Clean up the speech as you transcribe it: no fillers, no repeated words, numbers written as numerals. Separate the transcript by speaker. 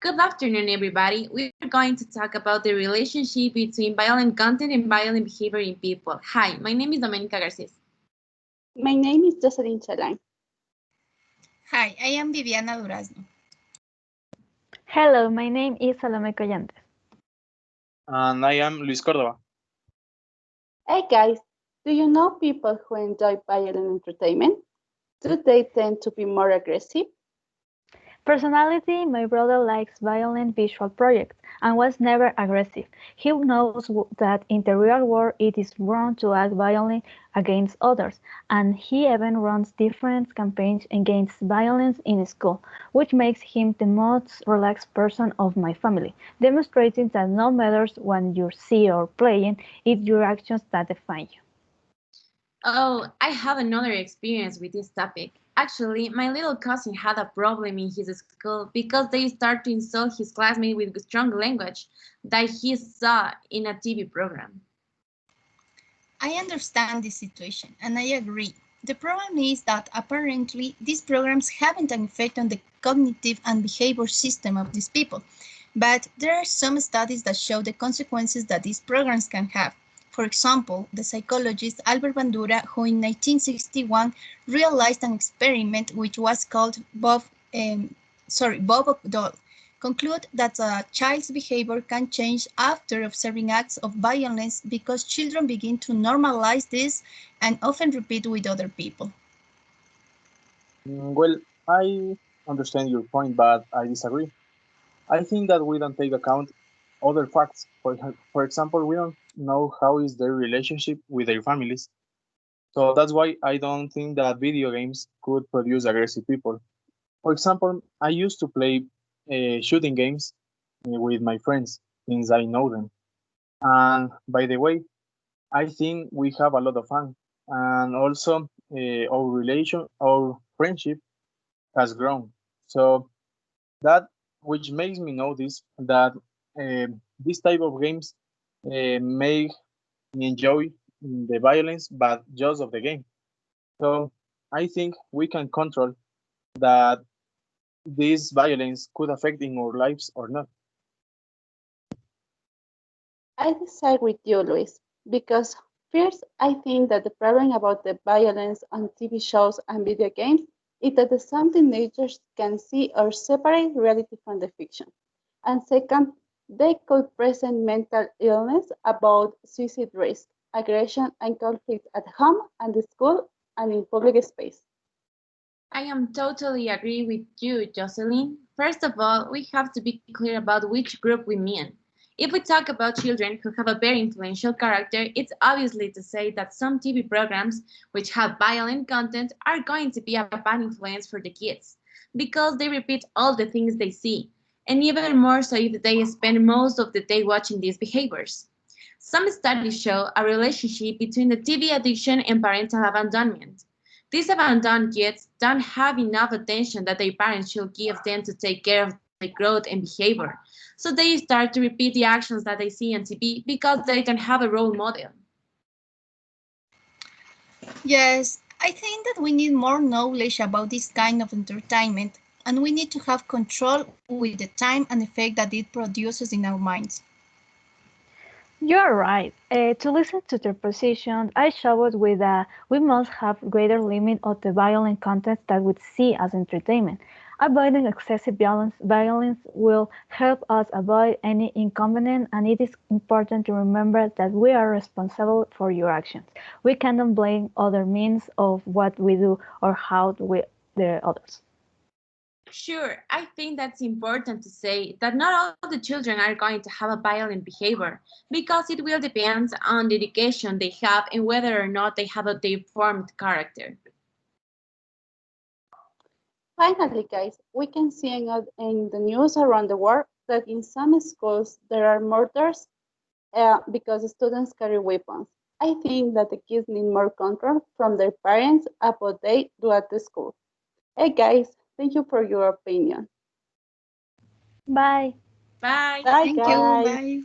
Speaker 1: Good afternoon, everybody. We are going to talk about the relationship between violent content and violent behavior in people. Hi, my name is Domenica Garces.
Speaker 2: My name is Jocelyn Chalan.
Speaker 3: Hi, I am Viviana Durazno.
Speaker 4: Hello, my name is Salome Collantes.
Speaker 5: And I am Luis Córdova.
Speaker 2: Hey guys, do you know people who enjoy violent entertainment? Do they tend to be more aggressive?
Speaker 4: Personality, my brother likes violent visual projects and was never aggressive. He knows that in the real world it is wrong to act violently against others, and he even runs different campaigns against violence in school, which makes him the most relaxed person of my family, demonstrating that no matter what you see or playing, it's your actions that define you.
Speaker 1: Oh, I have another experience with this topic. Actually, my little cousin had a problem in his school because they started to insult his classmate with strong language that he saw in a TV program.
Speaker 3: I understand this situation and I agree. The problem is that apparently these programs haven't an effect on the cognitive and behavior system of these people. But there are some studies that show the consequences that these programs can have. For example, the psychologist Albert Bandura, who in 1961 realized an experiment which was called Bob doll, conclude that a child's behavior can change after observing acts of violence because children begin to normalize this and often repeat with other people.
Speaker 5: Well, I understand your point, but I disagree. I think that we don't take account other facts. For example, we don't know how is their relationship with their families. So that's why I don't think that video games could produce aggressive people. For example, I used to play shooting games with my friends since I know them. And by the way, I think we have a lot of fun. And also, our friendship has grown. So that which makes me notice that this type of games make me enjoy the violence, but just of the game. So I think we can control that this violence could affect in our lives or not.
Speaker 2: I decide with you, Luis, because first, I think that the problem about the violence on TV shows and video games is that some teenagers can see or separate reality from the fiction. And second, they could present mental illness about suicide risk, aggression, and conflict at home and the school and in public space.
Speaker 1: I am totally agree with you, Jocelyn. First of all, we have to be clear about which group we mean. If we talk about children who have a very influential character, it's obviously to say that some TV programs which have violent content are going to be a bad influence for the kids because they repeat all the things they see, and even more so if they spend most of the day watching these behaviors. Some studies show a relationship between the TV addiction and parental abandonment. These abandoned kids don't have enough attention that their parents should give them to take care of their growth and behavior. So they start to repeat the actions that they see on TV because they don't have a role model.
Speaker 3: Yes, I think that we need more knowledge about this kind of entertainment and we need to have control with the time and effect that it produces in our minds.
Speaker 4: You are right. To listen to their position, I showed with that we must have greater limit of the violent content that we see as entertainment. Avoiding excessive violence will help us avoid any inconvenience, and it is important to remember that we are responsible for your actions. We cannot blame other means of what we do or how we the others.
Speaker 1: Sure, I think that's important to say that not all the children are going to have a violent behavior because it will depend on the education they have and whether or not they have a deformed character.
Speaker 2: Finally, guys, we can see in the news around the world that in some schools there are murders because students carry weapons. I think that the kids need more control from their parents about what they do at the school. Hey guys, thank you for your opinion.
Speaker 4: Bye.
Speaker 1: Bye.
Speaker 2: Bye
Speaker 3: Thank you.
Speaker 2: guys.
Speaker 3: Bye.